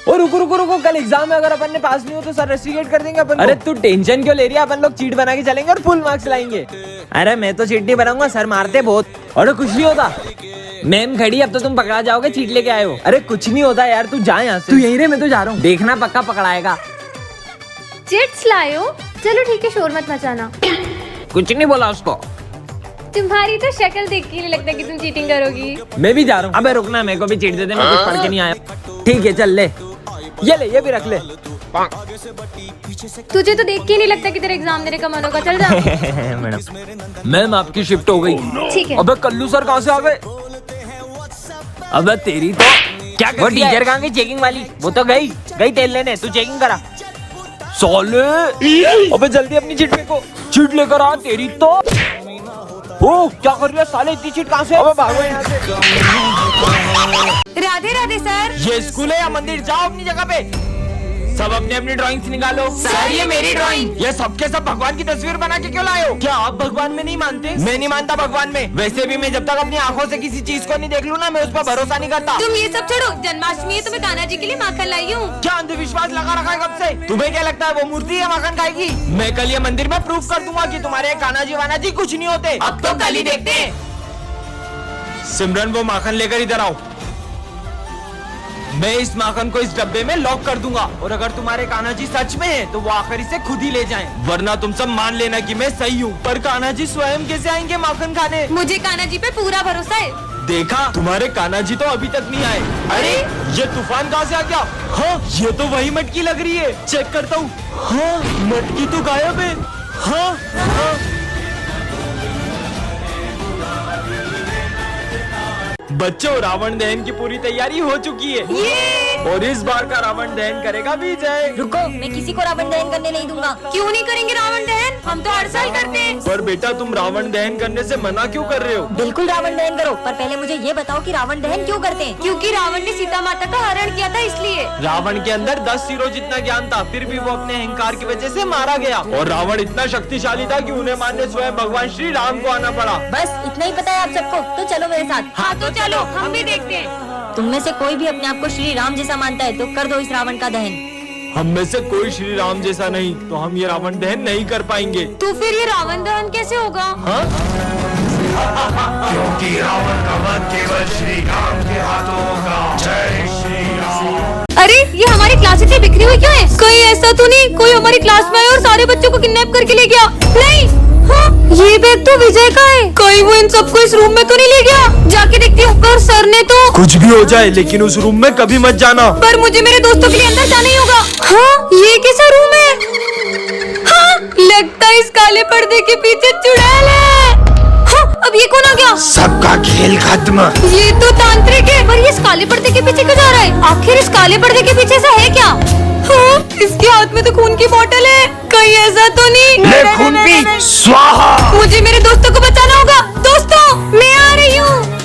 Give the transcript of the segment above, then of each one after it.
और रुको रुको रुको, कल एग्जाम में अगर अपन ने पास नहीं हो तो सर रेस्टिकेट कर देंगे अपन को। अरे तू टेंशन क्यों ले रही है, अपन लोग चीट बना के चलेंगे और फुल मार्क्स लाएंगे। अरे मैं तो चीट नहीं बनाऊंगा, सर मारते बहुत। अरे कुछ नहीं होता, मैम खड़ी, अब तो तुम पकड़ा जाओगे, चीट लेके आए हो। अरे कुछ नहीं होता यार, तू जा यहाँ से। तू यहीं रहे, मैं तो जा रहा हूँ, देखना पक्का पकड़ाएगा। चिट्स लाए हो? चलो ठीक है, शोर मत मचाना। कुछ नहीं बोला उसको। तुम्हारी तो शक्ल देख के नहीं लगता कि तुम चीटिंग करोगी। मैं भी जा रहा हूँ। अबे रुकना, मेरे को भी चीट दे दे, मैं कुछ पढ़ के नहीं आया। ठीक है चल ले, ये ले, ये भी रख ले। तुझे तो देख के नहीं लगता कि तेरा एग्जाम देने का मन होगा, चल जा। मैम आपकी शिफ्ट हो गई। ठीक है। अबे कल्लू सर कहाँ से आ गए? अबे तेरी तो क्या, वो टीचर कहाँ गई चेकिंग वाली? वो तो गई तेल लेने, तू चेकिंग करा। साले अबे जल्दी अपनी चिट फेंको, चिट लेकर आ। तेरी तो ओ क्या कर रही है साले, इतनी चिट कहाँ से? अबे भागो यहाँ से। राधे राधे सर। ये स्कूल है या मंदिर? जाओ अपनी जगह पे। सब अपनी अपनी ड्राइंग्स निकालो। सर ये मेरी ड्राइंग। ये सबके सब भगवान की तस्वीर बना के क्यों लाए हो? क्या आप भगवान में नहीं मानते? मैं नहीं मानता भगवान में। वैसे भी मैं जब तक अपनी आंखों से किसी चीज को नहीं देख लूँ ना, मैं उस पर भरोसा नहीं करता। तुम ये सब छोड़ो, जन्माष्टमी है तो मैं कान्हा जी के लिए माखन लाई हूँ। क्या अंधविश्वास लगा रखा है कब से? तुम्हें क्या लगता है वो मूर्ति है माखन खाएगी? मैं कल ये मंदिर में प्रूफ कर दूंगा कि तुम्हारे कान्हा जी वाना जी कुछ नहीं होते। अब तो कल ही देखते हैं। सिमरन वो माखन लेकर इधर आओ। मैं इस माखन को इस डब्बे में लॉक कर दूंगा, और अगर तुम्हारे कान्हा जी सच में हैं, तो वो आखिर इसे खुद ही ले जाएं, वरना तुम सब मान लेना कि मैं सही हूँ। पर कान्हा जी स्वयं कैसे आएंगे माखन खाने? मुझे कान्हा जी पे पूरा भरोसा है। देखा, तुम्हारे कान्हा जी तो अभी तक नहीं आए। अरे ये तूफान कहाँ से आ गया? हाँ ये तो वही मटकी लग रही है, चेक करता हूँ। हाँ मटकी तो गायब है। हाँ, हाँ। बच्चों, रावण दहन की पूरी तैयारी हो चुकी है, और इस बार का रावण दहन करेगा विजय। रुको, मैं किसी को रावण दहन करने नहीं दूंगा। क्यों नहीं करेंगे रावण दहन? हम तो हर साल करते हैं। पर बेटा तुम रावण दहन करने से मना क्यों कर रहे हो? बिल्कुल रावण दहन करो, पर पहले मुझे ये बताओ कि रावण दहन क्यों करते हैं? क्योंकि रावण ने सीता माता का हरण किया था, इसलिए। रावण के अंदर 10 सिरों जितना ज्ञान था, फिर भी वो अपने अहंकार की वजह से मारा गया। और रावण इतना शक्तिशाली था कि उन्हें मारने स्वयं भगवान श्री राम को आना पड़ा। बस इतना ही पता है आप सबको, तो चलो मेरे साथ। हाँ तो चलो, हम भी देखते हैं। तुम में से कोई भी अपने आप को श्री राम जैसा मानता है तो कर दो इस रावण का दहन। हम में से कोई श्री राम जैसा नहीं, तो हम ये रावण दहन नहीं कर पाएंगे। तो फिर ये रावण दहन कैसे होगा? हाँ? क्योंकि रावण का वध केवल श्री राम के हाथों होगा। जय श्री राम। अरे ये हमारी क्लास इतनी बिखरी हुई क्यों है? कहीं ऐसा तो नहीं कोई हमारी क्लास में आया और सारे बच्चों को किडनैप करके ले गया? नहीं, हाँ, ये बैग तो विजय का है। कहीं वो इन सबको इस रूम में तो नहीं ले गया? जाके देखती हूँ। पर सर ने तो कुछ भी हो जाए, लेकिन उस रूम में कभी मत जाना। पर मुझे मेरे दोस्तों के लिए अंदर जाना ही होगा। हाँ, ये कैसा रूम है? हाँ, लगता है इस काले पर्दे के पीछे चुड़ैल है। हाँ, अब ये कौन आ गया? सबका खेल खत्म। ये तो तांत्रिक है। पर ये इस काले पर्दे के पीछे क्यों जा रहा है? आखिर इस काले पर्दे के पीछे ऐसा है क्या? हाँ, इसके हाथ में तो खून की बोतल है। कहीं ऐसा तो नहीं? ले खून पी, स्वाहा। मुझे मेरे दोस्तों को बचाना होगा। दोस्तों, मैं आ रही हूँ।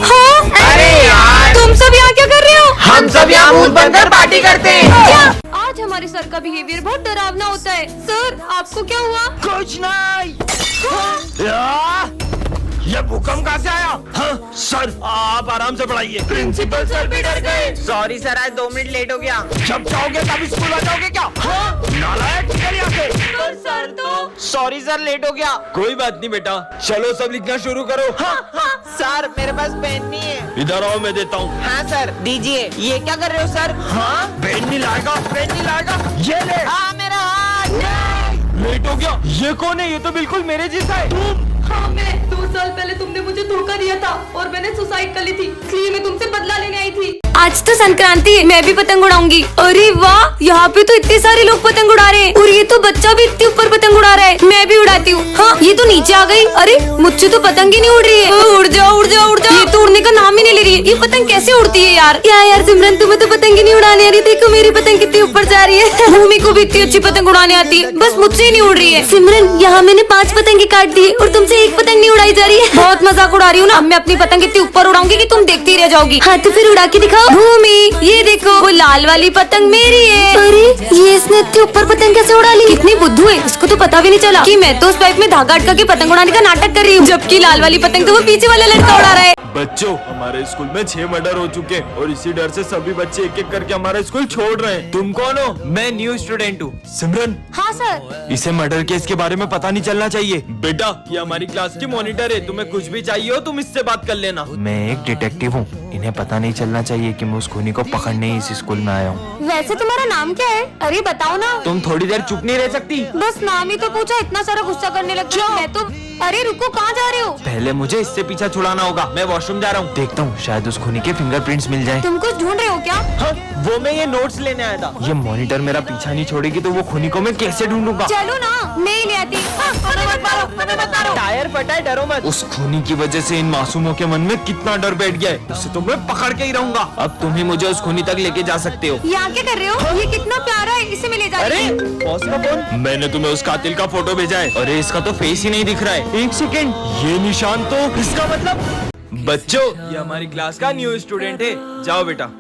हाँ? अरे यार, तुम सब यहाँ क्या कर रहे हो? हम सब यहाँ भूत बनकर पार्टी करते हैं। क्या? आज हमारे सर का बिहेवियर बहुत डरावना होता है। सर, आपको क्या हुआ? कुछ नहीं। ये भूकंप कहाँ से आया? हाँ सर, आप आराम से पढ़ाइए। प्रिंसिपल सर भी डर गए। सॉरी सर, आज 2 मिनट लेट हो गया। जब जाओगे तब स्कूल आ जाओगे क्या? हाँ? नालायक, निकल यहाँ से। पर सर तो सॉरी सर, लेट हो गया। कोई बात नहीं बेटा, चलो सब लिखना शुरू करो। हाँ, हाँ। सर मेरे पास पेन नहीं है। इधर आओ, मैं देता हूँ। हाँ सर दीजिए। ये क्या कर रहे हो सर? हाँ, पेन नहीं लाएगा, पेन नहीं लाएगा। ये ले। हाँ मेरा हाथ। लेट हो गया। ये कौन है? ये तो बिल्कुल मेरे जैसा है। हाँ, मैं 2 साल पहले तुमने मुझे धोखा दिया था और मैंने सुसाइड कर ली थी, इसलिए मैं तुमसे बदला लेने आई थी। आज तो संक्रांति है, मैं भी पतंग उड़ाऊंगी। अरे वाह, यहाँ पे तो इतने सारे लोग पतंग उड़ा रहे हैं, और ये तो बच्चा भी इतने ऊपर पतंग उड़ा रहा है। मैं भी उड़ाती हूँ। हाँ, ये तो नीचे आ गई। अरे मुझसे तो पतंग ही नहीं उड़ रही है। उड़ जाओ उड़ जाओ उड़ जाओ। ये तो उड़ने का नाम ही नहीं ले रही है। ये पतंग कैसे उड़ती है यार? क्या यार सिमरन, तुम्हें तो पतंग ही नहीं उड़ाने आ रही। देखो मेरी पतंग कितनी ऊपर जा रही है। भूमि को भी इतनी अच्छी पतंग उड़ाने आती है, बस मुझसे ही नहीं उड़ रही है। सिमरन, यहाँ मैंने 5 पतंगे काट दी और तुमसे 1 पतंग नहीं उड़ाई जा रही है। बहुत मजाक उड़ा रही हूँ ना। अब मैं अपनी पतंग इतनी ऊपर उड़ाऊंगी कि तुम देखती रह जाओगी। हाँ तो फिर उड़ा के दिखाओ। भूमि, ये देखो, वो लाल वाली पतंग मेरी है। अरे ये इसने इतनी ऊपर पतंग कैसे उड़ा ली? कितनी बुद्धू है, इसको तो पता भी नहीं चला कि मैं तो उस पाइप में धागा अटका के पतंग उड़ाने का नाटक कर रही हूँ, जबकि लाल वाली पतंग तो वो पीछे वाला लड़का उड़ा रहा है। बच्चों, हमारे स्कूल में 6 मर्डर हो चुके हैं और इसी डर से सभी बच्चे एक एक करके हमारा स्कूल छोड़ रहे हैं। तुम कौन हो? मैं न्यू स्टूडेंट हूँ। सिमरन, हाँ सर। इसे मर्डर केस के बारे में पता नहीं चलना चाहिए। बेटा, ये हमारी क्लास की मॉनिटर है, तुम्हें कुछ भी चाहिए हो तुम इससे बात कर लेना। मैं एक डिटेक्टिव हूँ, इन्हें पता नहीं चलना चाहिए कि मैं उस खूनी को पकड़ने ही इस स्कूल में आया हूँ। वैसे तुम्हारा नाम क्या है? अरे बताओ ना। तुम थोड़ी देर चुप नहीं रह सकती? बस नाम ही तो पूछा, इतना सारा गुस्सा करने लग गई। मैं तो अरे रुको, कहाँ जा रहे हो? पहले मुझे इससे पीछा छुड़ाना होगा। मैं वॉशरूम जा रहा हूँ, देखता हूँ शायद उस खूनी के फिंगरप्रिंट्स मिल जाएं। तुम कुछ ढूंढ रहे हो क्या? हाँ, वो मैं ये नोट्स लेने आया था। ये मॉनिटर मेरा पीछा नहीं छोड़ेगी तो वो खूनी को मैं कैसे ढूंढूंगा? चलो ना, मैं ही ले आती। हमें मत मारो। टायर फटा है, डरो मत। उस खूनी की वजह से इन मासूमों के मन में कितना डर बैठ गया है, उसे तो मैं पकड़ के ही रहूंगा। अब तुम ही मुझे उस खूनी तक लेके जा सकते हो। यहाँ क्या कर रहे हो? ये कितना प्यारा है, इसे मैं ले जा रही हूँ। बॉस का फोन। मैंने तुम्हें उस कातिल का फोटो भेजा है। अरे इसका तो फेस ही नहीं दिख रहा है। एक सेकेंड, ये निशान तो इसका मतलब। बच्चों, ये हमारी क्लास का न्यू स्टूडेंट है। जाओ बेटा।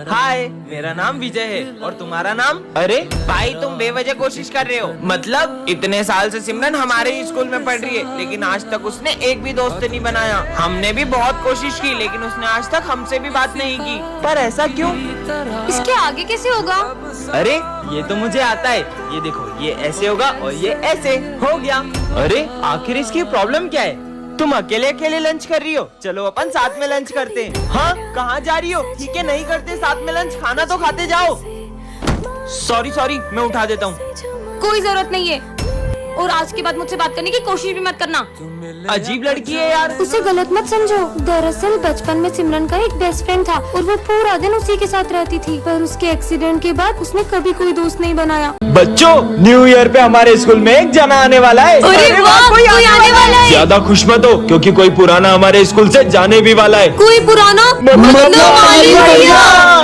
हाय, मेरा नाम विजय है और तुम्हारा नाम? अरे भाई, तुम बेवजह कोशिश कर रहे हो। मतलब इतने साल से सिमरन हमारे ही स्कूल में पढ़ रही है, लेकिन आज तक उसने एक भी दोस्त नहीं बनाया। हमने भी बहुत कोशिश की, लेकिन उसने आज तक हमसे भी बात नहीं की। पर ऐसा क्यों? इसके आगे कैसे होगा? अरे ये तो मुझे आता है। ये देखो, ये ऐसे होगा और ये ऐसे हो गया। अरे आखिर इसकी प्रॉब्लम क्या है? तुम अकेले अकेले लंच कर रही हो, चलो अपन साथ में लंच करते हैं। हाँ, कहाँ जा रही हो? ठीक है, नहीं करते साथ में लंच, खाना तो खाते जाओ। सॉरी, मैं उठा देता हूँ। कोई जरूरत नहीं है, और आज के बाद मुझसे बात करने की कोशिश भी मत करना। अजीब लड़की है यार। उसे गलत मत समझो। दरअसल बचपन में सिमरन का एक बेस्ट फ्रेंड था और वो पूरा दिन उसी के साथ रहती थी, पर उसके एक्सीडेंट के बाद उसने कभी कोई दोस्त नहीं बनाया। बच्चों, न्यू ईयर पे हमारे स्कूल में एक जना आने वाला है। अरे वाह, कोई आने वाला है। ज्यादा खुश मत हो, क्योंकि कोई पुराना हमारे स्कूल से जाने भी वाला है। कोई पुराना? माली भैया।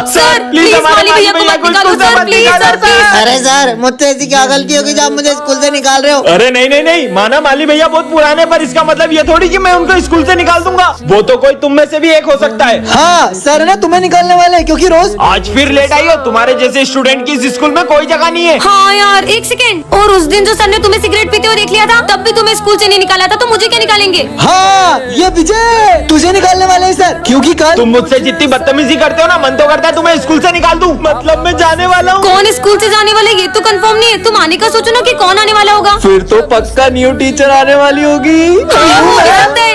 सर प्लीज, माली भैया को मत निकालो सर, प्लीज सर, प्लीज। अरे सर, मुझसे ऐसी क्या गलती होगी जो आप मुझे स्कूल से निकाल रहे हो? अरे नहीं, माना माली भैया बहुत पुराने, पर इसका मतलब ये थोड़ी कि मैं उनको स्कूल से निकाल दूंगा। वो तो कोई तुम में से भी एक हो सकता है। हाँ सर, ना तुम्हें निकालने वाले हैं, क्योंकि रोज आज फिर लेट आई हो। तुम्हारे जैसे स्टूडेंट की इस स्कूल में कोई जगह नहीं है। हाँ यार, एक सेकेंड। और उस दिन जो सर ने तुम्हें सिगरेट पीते हुए देख लिया था, तब भी तुम्हें स्कूल से नहीं निकाला था, तो मुझे क्या निकालेंगे? हाँ, ये विजय तुझे निकालने वाले हैं सर, क्योंकि कल तुम मुझसे जितनी बदतमीजी करते हो ना, मन तो करता है तुम्हें स्कूल से निकाल दूं। मतलब मैं जाने वाला हूँ। कौन स्कूल से जाने वाला है ये तो कंफर्म नहीं है। तुम आने का सोचो ना कि कौन आने वाला होगा। फिर तो पक्का न्यू टीचर आने वाली होगी।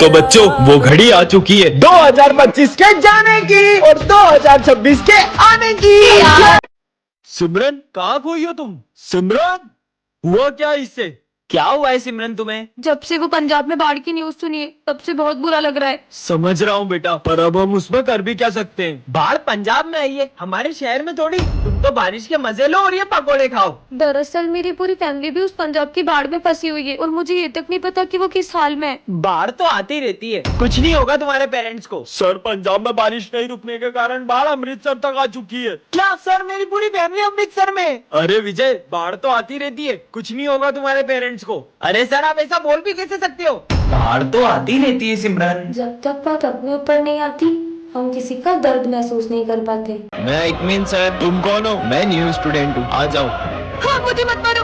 तो बच्चों, वो घड़ी आ चुकी है 2025 के जाने की और 2026 के आने की। सिमरन, कहाँ खोई हो तुम? सिमरन, हुआ क्या इससे? क्या हुआ है सिमरन तुम्हें? जब से वो पंजाब में बाढ़ की न्यूज सुनी है, तब से बहुत बुरा लग रहा है। समझ रहा हूँ बेटा, पर अब हम उसमें कर भी क्या सकते हैं? बाढ़ पंजाब में आई है, हमारे शहर में थोड़ी। तुम तो बारिश के मजे लो और ये पकोड़े खाओ। दरअसल मेरी पूरी फैमिली भी उस पंजाब की बाढ़ में फंसी हुई है, और मुझे ये तक नहीं पता कि वो किस हाल में है। बाढ़ तो आती रहती है, कुछ नहीं होगा तुम्हारे पेरेंट्स को। सर, पंजाब में बारिश नहीं रुकने के कारण बाढ़ अमृतसर तक आ चुकी है। क्या सर, मेरी पूरी फैमिली अमृतसर में? अरे विजय, बाढ़ तो आती रहती है, कुछ नहीं होगा तुम्हारे पेरेंट्स को। अरे सर, आप ऐसा बोल भी कैसे सकते हो? बाढ़ तो आती रहती है सिमरन। जब तक बात अपने ऊपर नहीं आती, हम किसी का दर्द महसूस नहीं कर पाते। मैं इत्मीन सर। तुम कौन हो? मैं न्यू स्टूडेंट हूँ, आ जाओ। हाँ, मुझे मत मारो।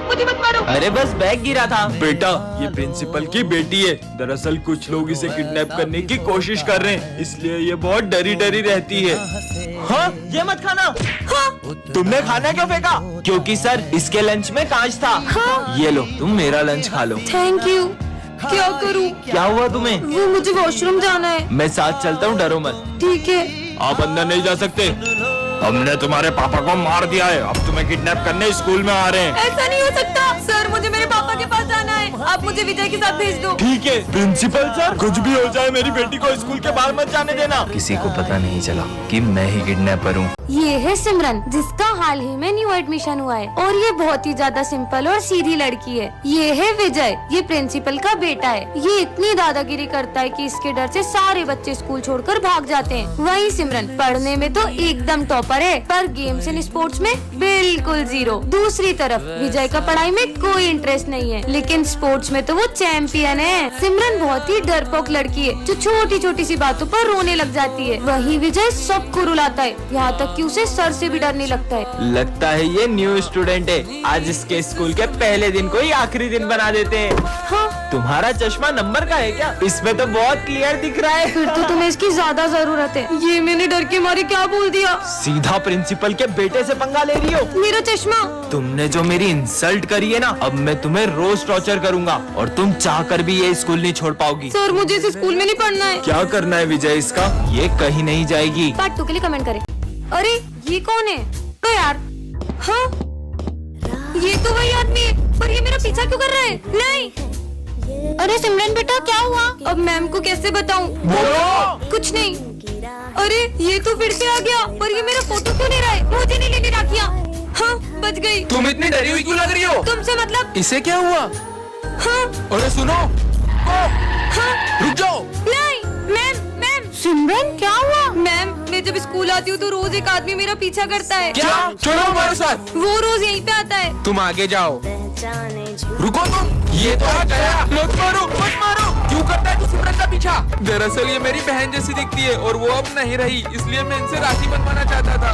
अरे बस बैग गिरा था। बेटा, ये प्रिंसिपल की बेटी है। दरअसल कुछ लोग इसे किडनैप करने की कोशिश कर रहे हैं, इसलिए ये बहुत डरी रहती है। हाँ, ये मत खाना। हाँ, तुमने खाना क्यों फेंका? क्योंकि सर, इसके लंच में कांच था। हाँ। ये लो, तुम मेरा लंच खा लो। Thank you. क्या करूँ? क्या हुआ तुम्हें? वो मुझे वॉशरूम जाना है। मैं साथ चलता हूँ, डरो मत। ठीक है। आप अंदर नहीं जा सकते। हमने तुम्हारे पापा को मार दिया है, अब तुम्हें किडनैप करने स्कूल में आ रहे हैं। ऐसा नहीं हो सकता सर, मुझे मेरे पापा के पास जाना है। आप मुझे विजय के साथ भेज दो। ठीक है प्रिंसिपल सर, कुछ भी हो जाए मेरी बेटी को स्कूल के बाहर मत जाने देना। किसी को पता नहीं चला कि मैं ही किडनैपर हूँ। ये है सिमरन, जिसका हाल ही में न्यू एडमिशन हुआ है, और ये बहुत ही ज्यादा सिंपल और सीधी लड़की है। ये है विजय, ये प्रिंसिपल का बेटा है। ये इतनी दादागिरी करता है कि इसके डर से सारे बच्चे स्कूल छोड़कर भाग जाते हैं। वही सिमरन पढ़ने में तो एकदम टॉपर है, पर गेम्स एंड स्पोर्ट्स में बिल्कुल जीरो। दूसरी तरफ विजय का पढ़ाई में कोई इंटरेस्ट नहीं है, लेकिन स्पोर्ट्स में तो वो चैंपियन है। सिमरन बहुत ही डरपोक लड़की है, जो छोटी छोटी सी बातों पर रोने लग जाती है। वही विजय सबको रुलाता है, यहाँ तक कि उसे सर से भी डर नहीं लगता है। लगता है ये न्यू स्टूडेंट है। आज इसके स्कूल के पहले दिन को ही आखिरी दिन बना देते हैं। हाँ, तुम्हारा चश्मा नंबर का है क्या? इसमें तो बहुत क्लियर दिख रहा है। फिर तो तुम्हें इसकी ज्यादा जरूरत है। ये मैंने डर के मारे क्या बोल दिया? सीधा प्रिंसिपल के बेटे से पंगा ले रही हो। मेरा चश्मा। तुमने जो मेरी इंसल्ट करी है ना, अब मैं तुम्हें रोज टॉर्चर करूंगा और तुम चाह कर भी ये स्कूल नहीं छोड़ पाओगी। सर मुझे इस स्कूल में नहीं पढ़ना है। क्या करना है विजय इसका? ये कहीं नहीं जाएगी। पार्ट 2 के लिए कमेंट करें। अरे ये कौन है? तो यार, हाँ ये तो वही आदमी है, पर ये मेरा पीछा क्यों कर रहा है? नहीं। अरे सिमरन बेटा क्या हुआ? अब मैम को कैसे बताऊं? बोलो। कुछ नहीं। अरे ये तो फिर से आ गया, पर ये मेरा फोटो क्यों नहीं रहा है? मुझे नहीं लेने राखिया। हाँ बच गई। तुम इतनी डरी हुई क्यों लग रही हो? तुमसे मतलब? इसे क्या हुआ? हाँ अरे सुनो, हाँ रुक जाओ। नहीं मैम मैम। सिमरन क्या हुआ? मैम मैं जब स्कूल आती हूँ तो रोज एक आदमी मेरा पीछा करता है। क्या? चलो हमारे साथ। वो रोज यहीं पे आता है। तुम आगे जाओ। रुको तुम, ये तो आ गया। मत मारो मत मारो। क्यों करता है तू सिमरन का पीछा? दरअसल ये मेरी बहन जैसी दिखती है और वो अब नहीं रही, इसलिए मैं इनसे राखी बनवाना चाहता था।